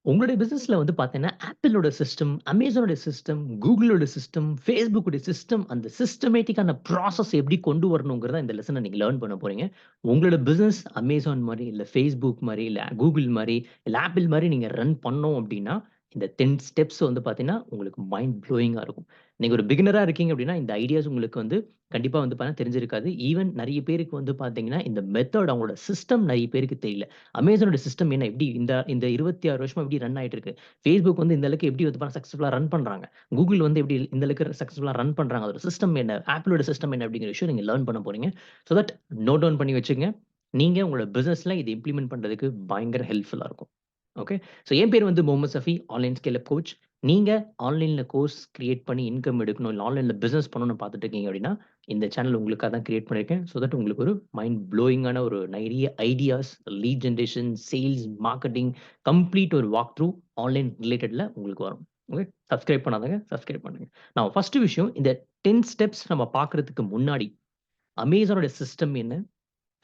உங்களுடைய பிசினஸ்ல வந்து பார்த்தீங்கன்னா, ஆப்பிளோட சிஸ்டம், அமேசானோட சிஸ்டம், கூகுளோட சிஸ்டம், Facebookோட சிஸ்டம், அந்த சிஸ்டமேட்டிக்கான ப்ராசஸ் எப்படி கொண்டு வரணுங்கிறத இந்த லெசன நீங்க லேர்ன் பண்ண போறீங்க. உங்களோட பிசினஸ் அமேசான் மாரி, இல்ல Facebook மாரி, இல்ல கூகுள் மாரி, இல்ல ஆப்பிள் மாரி நீங்க ரன் பண்ணோம் அப்டின்னா, இந்த 10 ஸ்டெப்ஸ் வந்து பார்த்தீங்கன்னா, உங்களுக்கு மைண்ட் ப்ளோயிங்கா இருக்கும். நீங்க ஒரு பிகினரா இருக்கீங்க அப்டின்னா, இந்த ஐடியாஸ் உங்களுக்கு வந்து கண்டிப்பா வந்து பார்த்தீங்கன்னா தெரிஞ்சிருக்காது. ஈவன் நெறைய பேருக்கு வந்து பார்த்தீங்கன்னா, இந்த மெத்தட் அவங்களோட சிஸ்டம் நெறைய பேருக்கு தெரியல. அமேசானோட சிஸ்டம் என்ன எப்படி இந்த இந்த 26 வருஷமா எப்படி ரன் ஆயிட்டு இருக்கு? Facebook வந்து இந்த அளவுக்கு எப்படி வந்து சக்சஸ்ஃபுல்லா ரன் பண்றாங்க? Google வந்து எப்படி இந்த அளவுக்கு சக்சஸ்ஃபுல்லா ரன் பண்றாங்க? அதோட சிஸ்டம் என்ன? Appleஓட சிஸ்டம் என்ன? அப்படிங்கிற விஷயம் நீங்க லேர்ன் பண்ண போறீங்க. சோ தட் நோட் டவுன் பண்ணி வச்சுக்கங்க. நீங்க உங்களோட பிசினஸ்ல இத இம்ப்ளிமெண்ட் பண்றதுக்கு பயங்கர ஹெல்ப்ஃபுல்லா இருக்கும். ஓகே. ஸோ என் பேர் வந்து Mohammed Safi, online scale up coach. நீங்க ஆன்லைன்ல கோர்ஸ் கிரியேட் பண்ணி இன்கம் எடுக்கணும், இல்ல ஆன்லைன்ல பிசினஸ் பண்ணணும்னு பார்த்துட்டு இருக்கீங்க அப்படின்னா, இந்த சேனல் உங்களுக்காக தான் கிரியேட் பண்ணியிருக்கேன். ஸோ தட் உங்களுக்கு ஒரு மைண்ட் ப்ளோயிங்கான ஒரு நெறைய ideas, lead generation, sales, marketing complete ஒரு வாக் த்ரூ ஆன்லைன் ரிலேட்டட்ல உங்களுக்கு வரும். ஓகே. சப்ஸ்கிரைப் பண்ணாதவங்க சப்ஸ்கிரைப் பண்ணுங்க. நான் ஃபர்ஸ்ட் விஷயம் இந்த 10 ஸ்டெப்ஸ் நம்ம பார்க்கறதுக்கு முன்னாடி, அமேசானோட சிஸ்டம் என்ன?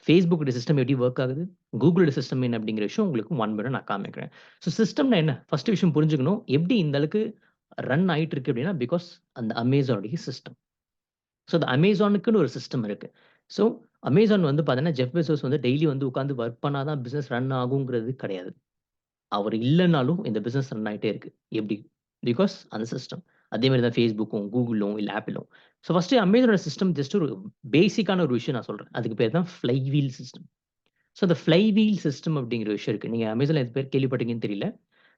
Facebookோட சிஸ்டம் எப்படி வொர்க் ஆகுது? Googleஓட சிஸ்டம் என்ன அப்படிங்கிற விஷயம் உங்களுக்கு ஒன் பை ஒன் நான் காமிக்கிறேன். ஸோ சிஸ்டம்னா என்ன? ஃபர்ஸ்ட் விஷயம் புரிஞ்சுக்கணும். எப்படி இந்த அளவுக்கு ரன் ஆயிட்டு இருக்கு அப்படின்னா, பிகாஸ் அந்த அமேசானுடைய சிஸ்டம். ஸோ அந்த அமேசானுக்குன்னு ஒரு சிஸ்டம் இருக்கு. ஸோ அமேசான் வந்து பார்த்தீங்கன்னா, ஜெஃப் பெசோஸ் வந்து டெய்லி வந்து உட்கார்ந்து வொர்க் பண்ணா தான் பிசினஸ் ரன் ஆகுங்கிறது கிடையாது. அவர் இல்லன்னாலும் இந்த பிசினஸ் ரன் ஆயிட்டே இருக்கு. எப்படி? பிகாஸ் அந்த சிஸ்டம். அதே மாரி தான் Facebookம், Googleம் இல்ல Appleம். ஸோ ஃபர்ஸ்ட் அமேசானோட சிஸ்டம் ஜஸ்ட் ஒரு பேசிக்கான ஒரு விஷயம் நான் சொல்றேன். அதுக்கு பேர் தான் ஃப்ளை வீல் சிஸ்டம். ஸோ அந்த ஃப்ளை வீல் சிஸ்டம் அப்படிங்கிற விஷயம் இருக்கு. நீங்க அமேசான்ல எத்தன பேர் கேள்விப்பட்டீங்கன்னு தெரியல.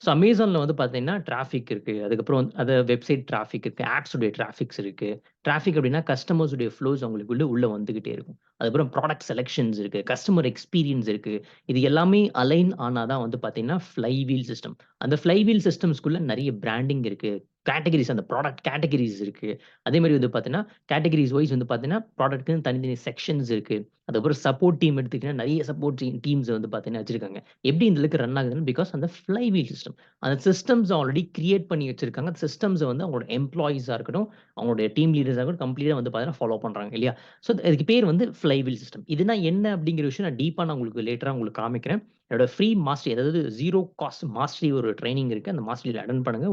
ஸோ அமேசான்ல வந்து பார்த்தீங்கன்னா, டிராஃபிக் இருக்கு. அதுக்கப்புறம் அது வெப்சைட் டிராஃபிக் இருக்கு. ஆப்ஸ் உடைய டிராஃபிக்ஸ் இருக்கு. டிராஃபிக் அப்படின்னா கஸ்டமர்ஸ் உடைய ஃப்ளோஸ் அவங்களுக்குள்ள உள்ள வந்துகிட்டே இருக்கும். அதுக்கப்புறம் ப்ராடக்ட் செலக்ஷன்ஸ் இருக்கு. கஸ்டமர் எக்ஸ்பீரியன்ஸ் இருக்கு. இது எல்லாமே அலைன் ஆனா தான் வந்து பார்த்தீங்கன்னா, ஃப்ளை வீல் சிஸ்டம். அந்த ஃப்ளை வீல் சிஸ்டம்ஸ்குள்ள நெறைய பிராண்டிங் இருக்கு. கேட்டகரிஸ் அந்த ப்ராடக்ட் கேட்டகரிஸ் இருக்கு. அதே மாரி வந்து பார்த்தீங்கன்னா, கேட்டகரிஸ் வைஸ் வந்து பார்த்தீங்கன்னா, ப்ராடக்ட்க்குன்னு தனித்தனி செக்ஷன்ஸ் இருக்கு. அதுக்கப்புறம் சப்போர்ட் டீம் எடுத்துக்கிட்டீங்கன்னா, நெறைய சப்போர்ட் டீம்ஸ் வந்து பார்த்தீங்கன்னா வச்சிருக்காங்க. எப்படி இந்த அளவுக்கு ரன் ஆகுதுன்னா, பிகாஸ் அந்த ஃப்ளை வீல் சிஸ்டம். அந்த சிஸ்டம்ஸ் ஆல்ரெடி கிரியேட் பண்ணி வச்சிருக்காங்க. அந்த சிஸ்டம்ஸ வந்து அவங்களோட எம்ப்ளாயீஸா இருக்கட்டும், அவங்களுடைய டீம் லீடர்ஸா இருக்கட்டும், கம்ப்ளீட்டா வந்து பார்த்தீங்கன்னா ஃபாலோ பண்றாங்க இல்லையா? ஸோ அதுக்கு பேர் வந்து ஃப்ளை வீல் சிஸ்டம். இதுனா என்ன அப்படிங்கிற விஷயம் நான் டீப்பா நான் உங்களுக்கு லேட்டரா உங்களுக்கு காமிக்கிறேன். என்னோட ஃப்ரீ மாஸ்டரி அதாவது 0 காஸ்ட் மாஸ்டரி ஒரு ட்ரெய்னிங் இருக்கு. அந்த மாஸ்டரில அட்டெண்ட் பண்ணுங்க.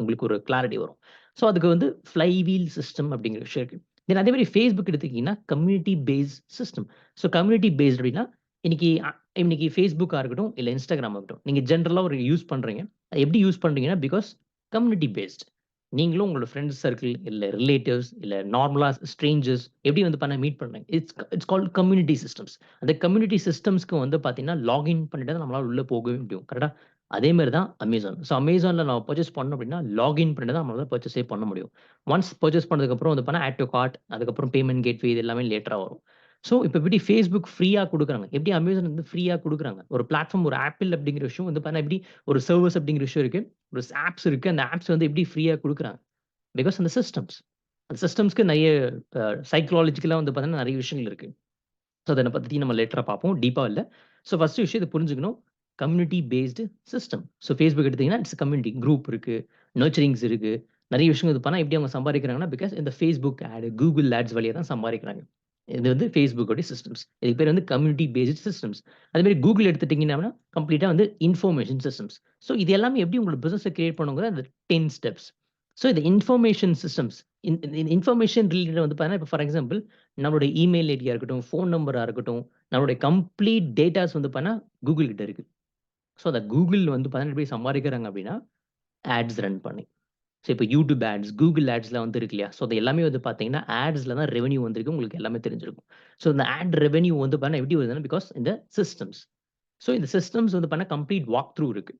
உங்களுக்கு ஒரு கிளாரிட்டி வரும். ஸோ அதுக்கு வந்து ஃப்ளை வீல் சிஸ்டம் அப்படிங்கிற விஷயம் இருக்கு. தென் அதே மாரி Facebook எடுத்துக்கிட்டீங்கன்னா, community paste system. So community paste அப்படின்னா, இன்னைக்கு இன்னைக்கு Facebookஆ இருக்கட்டும், இல்ல Instagram ஆகட்டும். நீங்க ஜெனரலா ஒரு யூஸ் பண்றீங்க. அது எப்படி யூஸ் பண்றீங்கன்னா, பிகாஸ் கம்யூனிட்டி பேஸ்ட். நீங்களும் உங்களோட ஃபிரெண்ட்ஸ் சர்க்கிள், இல்ல ரிலேட்டிவ்ஸ், இல்ல நார்மலா ஸ்ட்ரேஞ்சர்ஸ் எப்படி வந்து மீட் பண்றீங்க. It's called community systems. அந்த கம்யூனிட்டி சிஸ்டம்ஸ்க்கு வந்து பார்த்தீங்கன்னா, லாகின் பண்ணிட்டு தான் நம்மளால உள்ள போகவே முடியும். கரெக்ட்டா? அதே மாரி தான் அமேசான். ஸோ அமேசான்ல நம்ம பர்ச்சேஸ் பண்ணோம் அப்படின்னா, லாகின் பண்ணிட்டு தான் நம்மளால பர்ச்சேஸே பண்ண முடியும். ஒன்ஸ் பர்ச்சேஸ் பண்ணதுக்கப்புறம் வந்து ஆட் டூ கார்ட் அதுக்கப்புறம் பேமெண்ட் கேட்வே இது எல்லாமே லேட்டரா வரும். ஸோ இப்ப எப்படி Facebook ஃப்ரீயா குடுக்குறாங்க. எப்படி அமேசான் வந்து ஃப்ரீயா குடுக்குறாங்க. ஒரு பிளாட்ஃபார்ம் ஒரு ஆப்பிள் அப்படிங்கிற விஷயம் வந்து எப்படி ஒரு சர்வீஸ் அப்படிங்கிற விஷயம் இருக்கு. ஒரு ஆப்ஸ் இருக்கு. அந்த ஆப்ஸ் வந்து எப்படி ஃப்ரீயா குடுக்குறாங்க. பிகாஸ் அந்த சிஸ்டம்ஸ். அந்த சிஸ்டம்ஸ்க்கு நெறைய சைக்காலஜிக்கலா வந்து பார்த்தீங்கன்னா, நெறைய விஷயங்கள் இருக்கு. ஸோ அத பத்தி நம்ம லேட்டரா பார்ப்போம். டீப்பா இல்ல. ஸோ ஃபர்ஸ்ட் விஷயம் இத புரிஞ்சுக்கணும். Community based system. So Facebook எடுத்தீங்கன்னா, இட்ஸ் கம்யூனிட்டி. குரூப் இருக்கு. நர்ச்சரிங்ஸ் இருக்கு. நெறைய விஷயங்கள் இது பண்ணா எப்படி அவங்க சம்பாதிக்கிறாங்கன்னா, பிகாஸ் இந்த Facebook ஆட், Google ஆட்ஸ் வழியா தான் சம்பாதிக்கிறாங்க. இது வந்து Facebookோட சிஸ்டம்ஸ். இதுக்கு பேர் வந்து கம்யூனிட்டி பேஸ்டு சிஸ்டம்ஸ். அதே மாரி Google எடுத்துட்டீங்கன்னா, கம்ப்ளீட்டா வந்து இன்ஃபர்மேஷன் சிஸ்டம்ஸ். ஸோ இது எல்லாமே எப்படி உங்களோட பிசினஸ கிரியேட் பண்ணுங்கிற அந்த 10 ஸ்டெப்ஸ். ஸோ இந்த இன்ஃபர்மேஷன் சிஸ்டம்ஸ் இன்ஃபர்மேஷன் ரிலேட்டட் வந்து பார்த்தீங்கன்னா, இப்ப ஃபார் எக்ஸாம்பிள் நம்மளுடைய இமெயில் ஐடியா இருக்கட்டும், ஃபோன் நம்பரா இருக்கட்டும், நம்மளுடைய கம்ப்ளீட் டேட்டாஸ் வந்து Google கிட்ட இருக்கு. ஸோ அந்த Google வந்து எப்படி சம்பாதிக்கிறாங்க அப்படின்னா, ஆட்ஸ் ரன் பண்ணி. ஸோ இப்ப YouTube ஆட்ஸ், Google ஆட்ஸ்லாம் வந்து இருக்கு இல்லையா? ஸோ அது எல்லாமே வந்து பார்த்தீங்கன்னா, ஆட்ஸ்ல தான் ரெவென்யூ வந்திருக்கு. உங்களுக்கு எல்லாமே தெரிஞ்சிருக்கும். ஸோ இந்த ஆட் ரெவென்யூ வந்து எப்படி வருதுன்னா, பிகாஸ் இந்த சிஸ்டம்ஸ். ஸோ இந்த சிஸ்டம்ஸ் வந்து கம்ப்ளீட் வாக் த்ரூ இருக்கு.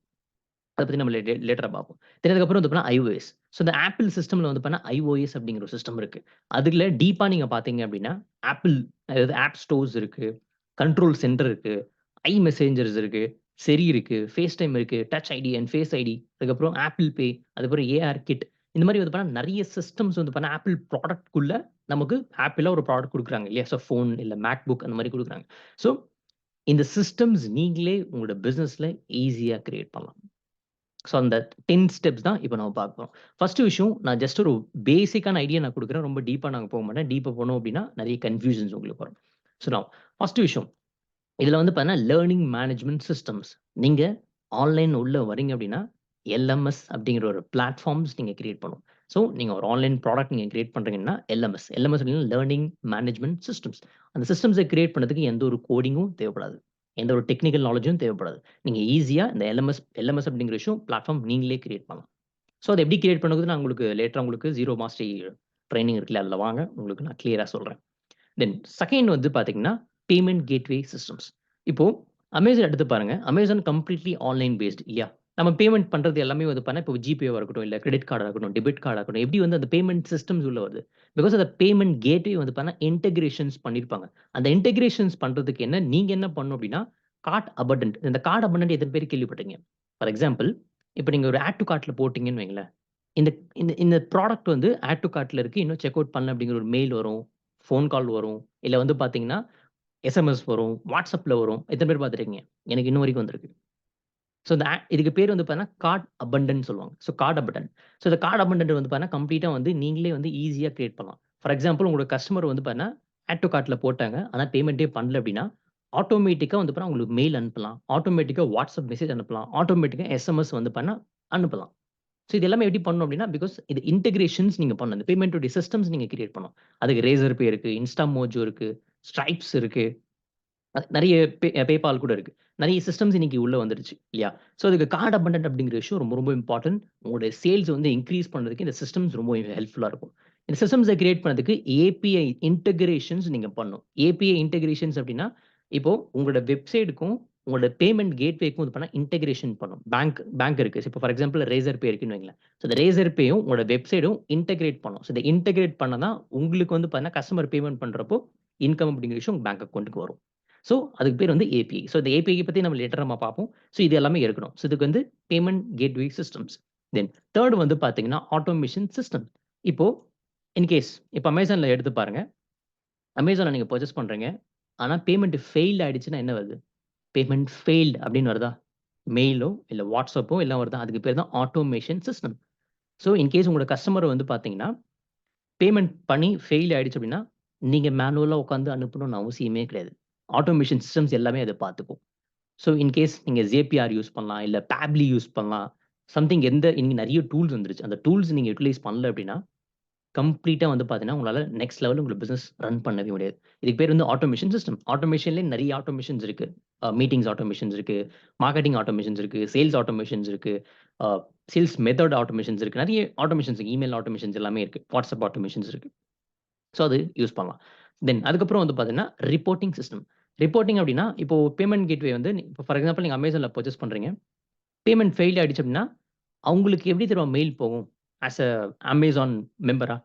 அத பத்தி நம்ம லேட்டரா பார்ப்போம். தென் அதுக்கப்புறம் வந்து iOS. ஸோ இந்த ஆப்பிள் சிஸ்டம்ல வந்து iOS அப்படிங்கிற ஒரு சிஸ்டம் இருக்கு. அதுல டீப்பா நீங்க பார்த்தீங்க அப்படின்னா, ஆப்பிள் அதாவது ஆப் ஸ்டோர்ஸ் இருக்கு. கண்ட்ரோல் சென்டர் இருக்கு. மெசேஞ்சர்ஸ் இருக்கு. Siri இருக்கு. FaceTime இருக்கு. Touch ID and face ID. அதுக்கப்புறம் ஆப்பிள் பே, அதுக்கப்புறம் ஏஆர் கிட். இந்த மாரி வந்து நெறைய சிஸ்டம்ஸ் வந்து ஆப்பிள் ப்ராடக்ட்குள்ள நமக்கு ஆப்பிளா ஒரு ப்ராடக்ட் குடுக்குறாங்க இல்லையா? ஸோ ஃபோன் இல்ல MacBook அந்த மாரி குடுக்குறாங்க. ஸோ இந்த சிஸ்டம்ஸ் நீங்களே உங்களோட பிசினஸ்ல ஈஸியா கிரியேட் பண்ணலாம். ஸோ அந்த 10 ஸ்டெப்ஸ் தான் இப்ப நம்ம பார்க்க போறோம். ஃபர்ஸ்ட் விஷயம் நான் ஜஸ்ட் ஒரு பேசிக்கான ஐடியா நான் குடுக்குறேன். ரொம்ப டீப்பா நாங்க போக மாட்டேன். டீப்பா போனோம் அப்டின்னா நெறைய கன்ஃப்யூஷன்ஸ் உங்களுக்கு வரும். ஸோ நவ் ஃபர்ஸ்ட் விஷயம் இதுல வந்து பார்த்தீங்கன்னா, லேர்னிங் மேனேஜ்மென்ட் சிஸ்டம்ஸ். நீங்க ஆன்லைன் உள்ள வரீங்க அப்டின்னா, எல்எம்எஸ் அப்படிங்கிற ஒரு பிளாட்ஃபார்ம்ஸ் நீங்க கிரியேட் பண்ணணும். ஸோ நீங்க ஒரு ஆன்லைன் ப்ராடக்ட் நீங்க கிரியேட் பண்றீங்கன்னா எல்எம்எஸ். எல்எம்எஸ் அப்படின்னா லேர்னிங் மேனேஜ்மென்ட் சிஸ்டம்ஸ். அந்த சிஸ்டம்ஸை கிரியேட் பண்ணதுக்கு எந்த ஒரு கோடிங்கும் தேவைப்படாது. எந்த ஒரு டெக்னிக்கல் நாலேஜும் தேவைப்படாது. நீங்க ஈஸியா இந்த எல்எம்எஸ் அப்படிங்கிற விஷயம் பிளாட்ஃபார்ம் நீங்களே கிரியேட் பண்ணலாம். ஸோ அதை எப்படி கிரியேட் பண்ணுறது நான் உங்களுக்கு லேட்டரா உங்களுக்கு ஜீரோ மாஸ்டரி ட்ரைனிங் இருக்குல்ல, அதில் வாங்க உங்களுக்கு நான் கிளியரா சொல்றேன். தென் செகண்ட் வந்து பார்த்தீங்கன்னா, பேமெண்ட் கேட்வே சிஸ்டம்ஸ். இப்போ அமேசான் எடுத்து பாருங்க. அமேசான் கம்ப்ளீட்லி ஆன்லைன் பேஸ்ட் இல்லையா? நம்ம பேமெண்ட் பண்றது எல்லாமே வந்து பார்த்தா, இப்போ ஜிபேவா இருக்கட்டும், இல்ல கிரெடிட் கார்டா இருக்கட்டும், டெபிட் கார்டா இருக்கட்டும், எப்படி வந்து அந்த பேமெண்ட் சிஸ்டம்ஸ் உள்ள வருது? பிகாஸ் அந்த பேமெண்ட் கேட்வே வந்து பார்த்தா இன்டகிரேஷன்ஸ் பண்ணியிருப்பாங்க. அந்த இன்டகிரேஷன்ஸ் பண்றதுக்கு நீங்க என்ன பண்ணணும் அப்படின்னா, கார்ட் அபண்டன்ட். இந்த கார்ட் அபண்டன்ட் எத்தன பேர் கேள்விப்பட்டிருக்கீங்க? ஃபார் எக்ஸாம்பிள், இப்போ நீங்க ஒரு ஆட் டூ கார்ட்ல போட்டீங்கன்னு வைங்களேன். இந்த இந்த இந்த ப்ராடக்ட் வந்து ஆட் டூ கார்ட்ல இருக்கு. இன்னும் செக் அவுட் பண்ணல அப்படிங்கிற ஒரு மெயில் வரும். ஃபோன் கால் வரும். இல்ல வந்து பார்த்தீங்கன்னா, எஸ்எம்எஸ் வரும். WhatsAppல வரும். எத்தன பேர் பார்த்துருக்கீங்க? எனக்கு இன்ன வரைக்கும் வந்திருக்கு. ஸோ இந்த இதுக்கு பேர் வந்து பார்த்தீங்கன்னா, கார்ட் அபண்டன்ட் சொல்லுவாங்க. So card abundant. ஸோ இந்த கார்ட் அபண்டன்ட் வந்து பார்த்தீங்கன்னா, கம்ப்ளீட்டா வந்து நீங்களே வந்து ஈஸியா கிரியேட் பண்ணலாம். ஃபார் எக்ஸாம்பிள் உங்களோட கஸ்டமர் வந்து பார்த்தீங்கன்னா, ஆட் டூ கார்ட்ல போட்டாங்க. ஆனா பேமெண்ட்டே பண்ணல அப்படின்னா, ஆட்டோமேட்டிக்கா வந்து பார்த்தீங்கன்னா, உங்களுக்கு மெயில் அனுப்பலாம். ஆட்டோமேட்டிக்கா WhatsApp மெசேஜ் அனுப்பலாம். ஆட்டோமேட்டிக்கா எஸ்எம்எஸ் வந்து பார்த்தீங்கன்னா அனுப்பலாம். ஸோ இது எல்லாமே எப்படி பண்ணணும் அப்படின்னா, பிகாஸ் இது இன்டகிரேஷன்ஸ் நீங்க பண்ணணும். இந்த பேமெண்ட்டோட சிஸ்டம்ஸ் நீங்க கிரியேட் பண்ணணும். அதுக்கு Razor Pay இருக்கு, Instamojio இருக்கு, Stripes இருக்கு. நெறைய பேபால் கூட இருக்கு. நெறைய சிஸ்டம்ஸ் இன்னைக்கு உள்ள வந்துருச்சு இல்லையா? ஸோ அதுக்கு கார்ட் அபண்டன்ட் அப்படிங்கிற விஷயம் ரொம்ப ரொம்ப இம்பார்ட்டன்ட். உங்களுடைய சேல்ஸ் வந்து இன்கிரீஸ் பண்றதுக்கு இந்த சிஸ்டம்ஸ் ரொம்ப ஹெல்ப்ஃபுல்லா இருக்கும். இந்த சிஸ்டம்ஸ கிரியேட் பண்ணதுக்கு ஏபிஐ இன்டகிரேஷன்ஸ் நீங்க பண்ணணும். ஏபிஐ இன்டகிரேஷன்ஸ் அப்படின்னா, இப்போ உங்களோட வெப்சைட்க்கும், உங்களோட பேமெண்ட் கேட்வேக்கும் இது பண்ணா இன்டகிரேஷன் பண்ணணும். பேங்க் இருக்கு. இப்போ ஃபார் எக்ஸாம்பிள் Razor Pay இருக்குன்னு வைங்களேன். ஸோ இந்த Razor Payயும் உங்களோட வெப்சைடும் இன்டகிரேட் பண்ணணும். ஸோ இத இன்டகிரேட் பண்ணா தான் உங்களுக்கு வந்து பார்த்தீங்கன்னா, கஸ்டமர் பேமெண்ட் பண்றப்போ இன்கம் அப்படிங்கிற விஷயம் உங்க பேங்க் அக்கவுண்ட்க்கு வரும். ஸோ அதுக்கு பேர் வந்து ஏபிஐ. ஸோ இந்த ஏபிஐ பத்தி நம்ம லேட்டரா நம்ம பார்ப்போம். ஸோ இது எல்லாமே இருக்கணும். ஸோ இதுக்கு வந்து payment gateway systems. Then third வந்து பார்த்தீங்கன்னா, ஆட்டோமேஷன் சிஸ்டம். இப்போ இன்கேஸ் இப்போ அமேசான்ல எடுத்து பாருங்க. அமேசான்ல நீங்க பர்ச்சேஸ் பண்றீங்க. ஆனா பேமெண்ட் ஃபெயில்ட் ஆயிடுச்சுன்னா என்ன வருது? பேமெண்ட் ஃபெயில்ட் அப்படின்னு வருதா? மெயிலோ, இல்ல WhatsAppோ எல்லாம் வருதா? அதுக்கு பேர் தான் ஆட்டோமேஷன் சிஸ்டம். ஸோ இன்கேஸ் உங்களோட கஸ்டமர் வந்து பார்த்தீங்கன்னா, பேமெண்ட் பண்ணி ஃபெயில் ஆயிடுச்சு அப்படின்னா, நீங்க மேனுவலா உட்கார்ந்து அனுப்பணும்னு அவசியமே கிடையாது. ஆட்டோமேஷன் சிஸ்டம்ஸ் எல்லாமே அத பார்த்துக்கும். ஸோ இன்கேஸ் நீங்க Zapier யூஸ் பண்ணலாம், இல்ல Pabbly யூஸ் பண்ணலாம். சம்திங் இன்னைக்கு நெறைய டூல்ஸ் வந்துருச்சு. அந்த டூல்ஸ் நீங்க யுட்டிலைஸ் பண்ணல அப்படின்னா, கம்ப்ளீட்டா வந்து பார்த்தீங்கன்னா, உங்களால நெக்ஸ்ட் லெவல் உங்க பிசினஸ் ரன் பண்ணவே முடியாது. இதுக்கு பேர் வந்து ஆட்டோமேஷன் சிஸ்டம். ஆட்டோமேஷன்லயே நெறைய ஆட்டோமேஷன்ஸ் இருக்கு. மீட்டிங்ஸ் ஆட்டோமேஷன்ஸ் இருக்கு. மார்க்கெட்டிங் ஆட்டோமேஷன்ஸ் இருக்கு. சேல்ஸ் ஆட்டோமேஷன்ஸ் இருக்கு. அ சேல்ஸ் மெத்தட் ஆட்டோமேஷன்ஸ் இருக்கு. நெறைய ஆட்டோமேஷன்ஸ் இருக்கு. இமெயில் ஆட்டோமேஷன்ஸ் எல்லாமே இருக்கு. WhatsApp ஆட்டோமேஷன்ஸ் இருக்கு. ஸோ அது யூஸ் பண்ணலாம். தென் அதுக்கப்புறம் வந்து பார்த்தீங்கன்னா, ரிப்போர்ட்டிங் சிஸ்டம். ரிப்போர்ட்டிங் அப்டின்னா, இப்போ பேமெண்ட் கேட்வே வந்து இப்போ ஃபார் எக்ஸாம்பிள் நீங்க Amazonல பர்ச்சேஸ் பண்றீங்க. பேமெண்ட் ஃபெயில் ஆயிடுச்சு அப்டின்னா, அவங்களுக்கு எப்படி தெரியுமா மெயில் போகும்? ஆஸ் அ Amazon மெம்பரா,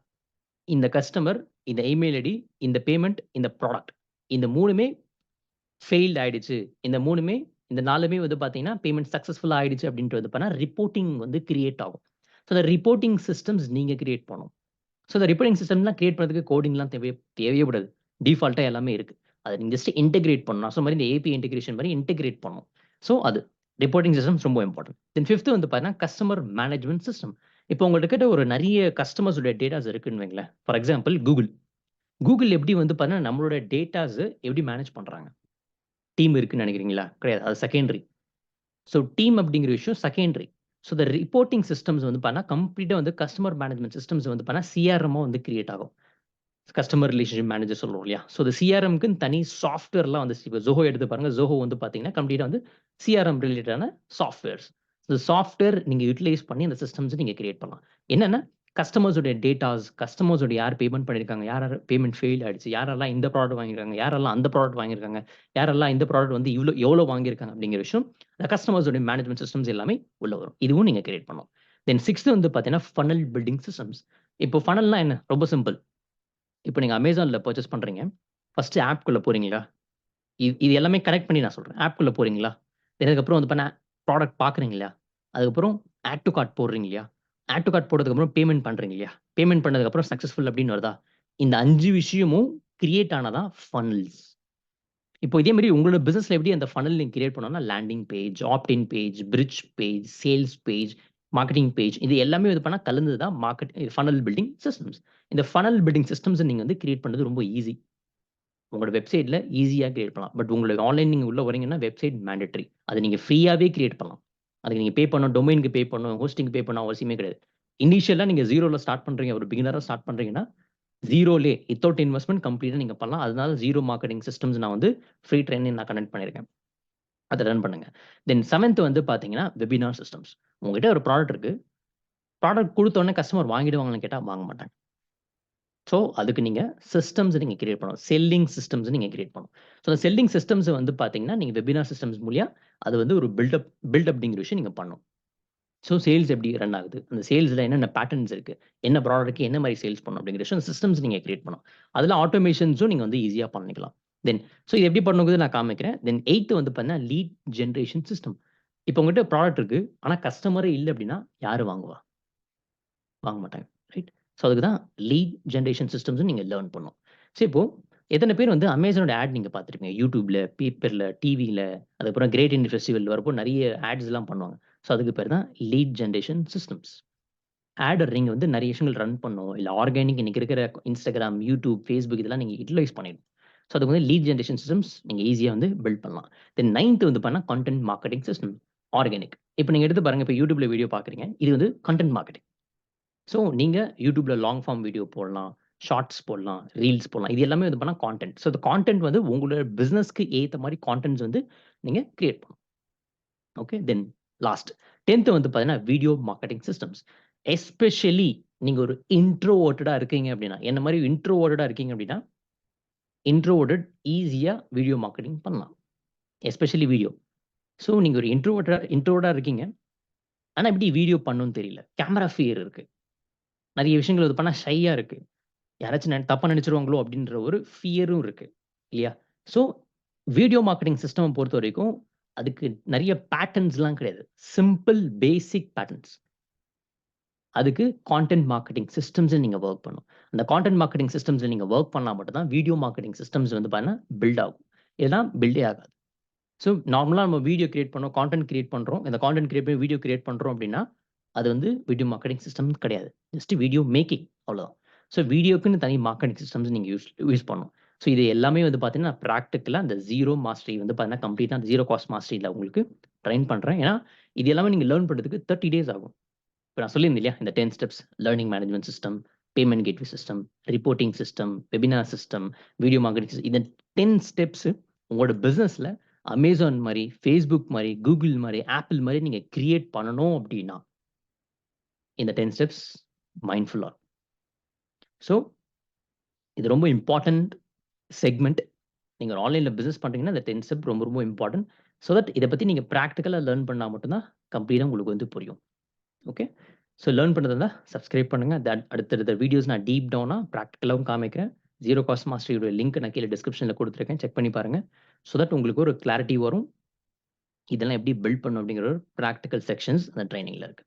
இந்த கஸ்டமர், இந்த இமெயில் ஐடி, இந்த பேமெண்ட், இந்த ப்ராடக்ட். இந்த 3மே ஃபெயில்ட் ஆயிடுச்சு. இந்த 4மே வந்து பார்த்தீங்கன்னா, பேமெண்ட் சக்சஸ்ஃபுல்லா ஆயிடுச்சு அப்டின்ட்டு வந்து பண்ணா ரிப்போர்ட்டிங் வந்து கிரியேட் ஆகும். ஸோ அந்த ரிப்போர்ட்டிங் சிஸ்டம்ஸ் நீங்க கிரியேட் பண்ணணும். ஸோ இந்த ரிப்போர்ட்டிங் சிஸ்டம்லாம் கிரியேட் பண்ணதுக்கு கோடிங்லாம் தேவையே படாது. டிஃபால்ட்டா எல்லாமே இருக்கு. அத நீங்க ஜஸ்ட் இன்டகிரேட் பண்ணணும். நான் சொன்ன மாரி இந்த ஏபிஐ இன்டகிரேஷன் மாரி இன்டகிரேட் பண்ணணும். ஸோ அது ரிப்போர்ட்டிங் சிஸ்டம்ஸ் ரொம்ப இம்பார்ட்டன்ட். தென் 5த் வந்து பார்த்தீங்கன்னா, கஸ்டமர் மேனேஜ்மென்ட் சிஸ்டம். இப்போ உங்கள்ட்ட ஒரு நெறைய கஸ்டமர்ஸ் உடைய டேட்டாஸ் இருக்குன்னு வைங்களேன். For example Google. Google எப்படி வந்து பார்த்தீங்கன்னா, நம்மளோட டேட்டாஸ் எப்படி மேனேஜ் பண்றாங்க? டீம் இருக்குன்னு நெனைக்கிறீங்களா? கிடையாது. அது செகண்டரி. ஸோ டீம் அப்படிங்கிற விஷயம் செகண்டரி. ஸோ இந்த ரிப்போர்ட்டிங் சிஸ்டம்ஸ் வந்து பார்த்தீங்கன்னா, கம்ப்ளீட்டா வந்து கஸ்டமர் மேனேஜ்மென்ட் சிஸ்டம்ஸ் வந்து பார்த்தீங்கன்னா, சிஆர்எம்மா வந்து கிரியேட் ஆகும். கஸ்டமர் ரிலேஷன்ஷிப் மேனேஜர் சொல்லுவோம் இல்லையா? ஸோ இந்த சிஆர்எம்க்குன்னு தனி சாஃப்ட்வேர்லாம் வந்துருச்சு. இப்போ Zoho எடுத்து பாருங்க. Zoho வந்து பார்த்தீங்கன்னா, கம்ப்ளீட்டா வந்து சிஆர்எம் ரிலேட்டடான சாஃப்ட்வேர்ஸ். இந்த சாஃப்ட்வேர் நீங்க யுட்டிலைஸ் பண்ணி அந்த சிஸ்டம்ஸ நீங்க கிரியேட் பண்ணலாம். என்னன்னா, கஸ்டமர்ஸ் உடைய டேட்டாஸ், கஸ்டமர்ஸ் உடைய யார் பேமெண்ட் பண்ணியிருக்காங்க, யார் யார் பேமெண்ட் ஃபெயில் ஆயிடுச்சு, யாரெல்லாம் இந்த ப்ராடக்ட் வாங்கியிருக்காங்க, யாரெல்லாம் அந்த ப்ராடக்ட் வாங்கியிருக்காங்க, யாரெல்லாம் இந்த ப்ராடக்ட் வந்து எவ்வளோ வாங்கியிருக்காங்க அப்படிங்கிற விஷயம், அந்த கஸ்டமர்ஸ் உடைய மேனேஜ்மென்ட் சிஸ்டம்ஸ் எல்லாமே உள்ள வரும். இதுவும் நீங்க கிரியேட் பண்ணணும். தென் 6த் வந்து பார்த்தீங்கன்னா, ஃபனல் பில்டிங் சிஸ்டம்ஸ். இப்போ ஃபனல்னா என்ன? ரொம்ப சிம்பிள். இப்ப நீங்க Amazonல பர்ச்சேஸ் பண்றீங்க. ஃபர்ஸ்ட் ஆப்க்குள்ள போறீங்களா? இது எல்லாமே கனெக்ட் பண்ணி நான் சொல்றேன். ஆப்க்குள்ள போறீங்களா? அதுக்கப்புறம் வந்து ப்ராடக்ட் பார்க்குறீங்களா? அதுக்கப்புறம் ஆட் டூ கார்ட் போடுறீங்க இல்லையா? ஆட் டூ கார்ட் போட்டதுக்கப்புறம் பேமெண்ட் பண்றீங்க இல்லையா? பேமெண்ட் பண்ணதுக்கப்புறம் சக்சஸ்ஃபுல் அப்படின்னு வருதா? இந்த 5 விஷயமும் கிரியேட் ஆனதா ஃபனல்ஸ். இப்போ இதே மாரி உங்களோட பிசினஸ்ல எப்படி அந்த ஃபனல் நீங்க கிரியேட் பண்ணணும்னா, landing page, opt in page, bridge page, sales page, marketing page இது எல்லாமே இது பண்ணா கலந்தது தான் ஃபனல் பில்டிங் சிஸ்டம்ஸ். இந்த ஃபனல் பில்டிங் சிஸ்டம்ஸ நீங்க வந்து கிரியேட் பண்றது ரொம்ப ஈஸி. உங்களோட வெப்சைட்ல ஈஸியா கிரியேட் பண்ணலாம். பட் உங்களுக்கு ஆன்லைன் நீங்க உள்ள வரீங்கன்னா, வெப்சைட் மேண்டேட்டரி. அத நீங்க ஃப்ரீயாவே கிரியேட் பண்ணலாம். அதுக்கு நீங்க பே பண்ணணும், டொமைனுக்கு பே பண்ணணும், ஹோஸ்டிங்க்கு பே பண்ணணும் அவசியமே கிடையாது. இனிஷியலா நீங்க 0ல ஸ்டார்ட் பண்றீங்க, ஒரு பிகினரா ஸ்டார்ட் பண்றீங்கன்னா, 0லே வித்தவுட் இன்வெஸ்ட்மென்ட் கம்ப்ளீட்டா நீங்க பண்ணலாம். அதனால 0 மார்க்கெட்டிங் சிஸ்டம்ஸ் நான் வந்து ஃப்ரீ ட்ரெய்னிங் நான் கண்டக்ட் பண்ணியிருக்கேன். அத ரன் பண்ணுங்க. தென் 7த் வந்து பார்த்தீங்கன்னா, வெபினார் சிஸ்டம்ஸ். உங்ககிட்ட ஒரு ப்ராடக்ட் இருக்கு. ப்ராடக்ட் குடுத்த உடனே கஸ்டமர் வாங்கிடுவாங்களான்னு கேட்டா வாங்க மாட்டாங்க. ஸோ, அதுக்கு நீங்க சிஸ்டம்ஸ் நீங்க கிரியேட் பண்ணணும். செல்லிங் சிஸ்டம்ஸ் நீங்க கிரியேட் பண்ணணும். ஸோ, அந்த செல்லிங் சிஸ்டம்ஸ் வந்து பார்த்தீங்கன்னா, நீங்க வெபினார் சிஸ்டம்ஸ் மூலியா அது வந்து ஒரு பில்ட் அப்படிங்கிற விஷயம் நீங்க பண்ணணும். ஸோ, சேல்ஸ் எப்படி ரன் ஆகுது? அந்த சேல்ஸ்ல என்னென்ன பேட்டர்ன்ஸ் இருக்கு? என்ன ப்ராடக்ட்க்கு என்ன மாரி சேல்ஸ் பண்ணணும் அப்படிங்கிற விஷயம் சிஸ்டம்ஸ் நீங்க கிரியேட் பண்ணணும். அதுல ஆட்டோமேஷன்ஸும் நீங்க வந்து ஈஸியா பண்ணிக்கலாம். தென் ஸோ இது எப்படி பண்ணணுங்கிறது நான் காமிக்கிறேன். தென் 8த் வந்து பார்த்தீங்கன்னா, லீட் ஜெனரேஷன் சிஸ்டம். இப்போ உங்ககிட்ட ப்ராடக்ட் இருக்கு. ஆனா கஸ்டமரே இல்ல அப்படின்னா, யாரு வாங்குவா? வாங்க மாட்டாங்க. ரைட்? ஸோ அதுக்கு தான் லீட் ஜெனரேஷன் சிஸ்டம்ஸ் நீங்க லேர்ன் பண்ணணும். ஸோ இப்போ எத்தன பேர் வந்து Amazonோட ஆட் நீங்க பார்த்திருப்பீங்க. YouTubeல, பேப்பர்ல, டிவில, அதுக்கப்புறம் கிரேட் இண்டியன் ஃபெஸ்டிவல் வரப்போ நெறைய ஆட்ஸ்லாம் பண்ணுவாங்க. ஸோ அதுக்கு பேர் தான் லீட் ஜெனரேஷன் சிஸ்டம்ஸ். ஆடர் நீங்க வந்து நெறைய விஷயங்கள் ரன் பண்ணணும். இல்ல ஆர்கானிக் இன்னைக்கு இருக்கிற Instagram, YouTube, Facebook இதெல்லாம் நீங்க யுட்டிலைஸ் பண்ணிடணும். ஸோ அதுக்கு வந்து லீட் ஜெனரேஷன் சிஸ்டம்ஸ் நீங்க ஈஸியா வந்து பில்ட் பண்ணலாம். தென் 9த் வந்து பார்த்தீங்கன்னா, கன்டென்ட் மார்க்கெட்டிங் சிஸ்டம். ஆர்கானிக். இப்போ நீங்க எடுத்து பாருங்க. இப்போ YouTubeல வீடியோ பார்க்குறீங்க. இது வந்து கன்டென்ட் மார்க்கெட்டிங். ஸோ, நீங்க YouTubeல லாங் ஃபார்ம் வீடியோ போடலாம், ஷார்ட்ஸ் போடலாம், ரீல்ஸ் போடலாம். இது எல்லாமே வந்து பண்ணா கான்டென்ட். ஸோ, இந்த கான்டென்ட் வந்து உங்களோட பிசினஸ்க்கு ஏத்த மாரி கான்டென்ட்ஸ் வந்து நீங்க கிரியேட் பண்ணணும். ஓகே. தென் லாஸ்ட் 10த் வந்து பார்த்தீங்கன்னா, வீடியோ மார்க்கெட்டிங் சிஸ்டம்ஸ். எஸ்பெஷலி நீங்க ஒரு இன்ட்ரோவர்ட்டடா இருக்கீங்க அப்படின்னா, என்ன மாரி இன்ட்ரோவர்ட்டடா இருக்கீங்க அப்படின்னா, இன்ட்ரோவர்ட்டட் ஈஸியா வீடியோ மார்க்கெட்டிங் பண்ணலாம். Especially video. ஸோ, நீங்க ஒரு இன்ட்ரோவர்ட்டா இருக்கீங்க. ஆனா எப்படி வீடியோ பண்ணணும்னு தெரியல. கேமரா ஃபியர் இருக்கு. நெறைய விஷயங்கள் இது பண்ணா ஷையா இருக்கு. யாராச்சும் தப்பா நெனச்சுருவாங்களோ அப்டின்ற ஒரு ஃபியரும் இருக்கு. இல்லையா? ஸோ, வீடியோ மார்க்கெட்டிங் சிஸ்டம் பொறுத்தவரைக்கும், அதுக்கு நெறைய பேட்டர்ன்ஸ்லாம் கிடையாது. சிம்பிள் பேசிக் பேட்டர்ன்ஸ். அதுக்கு கான்டென்ட் மார்க்கெட்டிங் சிஸ்டம்ஸ்ல நீங்க வொர்க் பண்ணணும். அந்த கான்டென்ட் மார்க்கெட்டிங் சிஸ்டம்ஸ்ல நீங்க வொர்க் பண்ணா மட்டும் தான் வீடியோ மார்க்கெட்டிங் சிஸ்டம்ஸ் வந்து பார்த்தீங்கன்னா, பில்ட் ஆகும். இல்லன்னா பில்டே ஆகாது. ஸோ, நார்மலா நம்ம வீடியோ கிரியேட் பண்ணோம், கான்டென்ட் கிரியேட் பண்றோம். இந்த கான்டென்ட் கிரியேட் பண்ணி வீடியோ கிரியேட் பண்றோம் அப்டின்னா, அது வந்து வீடியோ மார்க்கெட்டிங் சிஸ்டம் கிடையாது. ஜஸ்ட் வீடியோ மேக்கிங் அவ்வளோதான். ஸோ, வீடியோக்குன்னு தனி மார்க்கெட்டிங் சிஸ்டம்ஸ் நீங்க யூஸ் பண்ணணும். ஸோ, இது எல்லாமே வந்து பார்த்தீங்கன்னா, பிராக்டிகலா அந்த ஜீரோ மாஸ்டரி வந்து பார்த்தீங்கன்னா, கம்ப்ளீட்டா அந்த ஜீரோ காஸ்ட் மாஸ்டரில உங்களுக்கு ட்ரெயின் பண்றேன். ஏன்னா, இது எல்லாமே நீங்க லேர்ன் பண்றதுக்கு 30 டேஸ் ஆகும். இப்ப நான் சொல்லியிருந்தேன் இல்லையா? இந்த 10 steps learning management system, payment gateway system, reporting system, webinar system, video marketing இந்த 10 ஸ்டெப்ஸ் உங்களோட பிசினஸ்ல Amazon மாரி, Facebook மாரி, Google மாரி, Apple மாரி நீங்க கிரியேட் பண்ணணும் அப்டின்னா, இந்த 10 ஸ்டெப்ஸ் மைண்ட்ஃபுல்லா. ஸோ, இது ரொம்ப இம்பார்ட்டன்ட் செக்மென்ட். நீங்க ஒரு ஆன்லைன்ல பிசினஸ் பண்றீங்கன்னா, இந்த 10 ஸ்டெப் ரொம்ப ரொம்ப இம்பார்ட்டன்ட். சோ தட் இத பத்தி நீங்க பிராக்டிகலா லேர்ன் பண்ணா மட்டும் தான் கம்ப்ளீட்டா உங்களுக்கு வந்து புரியும். ஓகே. ஸோ லேர்ன் பண்றதா இருந்தா சப்ஸ்கிரைப் பண்ணுங்க. அடுத்தடுத்த வீடியோஸ் நான் டீப் டவுனா பிராக்டிகலாவும் காமிக்கிறேன். ஜீரோ காஸ்ட் மாஸ்டரியோட லிங்க் நான் கீழ டிஸ்கிரிப்ஷன்ல குடுத்துருக்கேன். செக் பண்ணி பாருங்க. சோ தட் உங்களுக்கு ஒரு கிளாரிட்டி வரும். இதெல்லாம் எப்படி பில்ட் பண்ணணும் அப்படிங்கிற ஒரு பிராக்டிகல் செக்ஷன்ஸ் அந்த ட்ரெய்னிங்ல இருக்கு.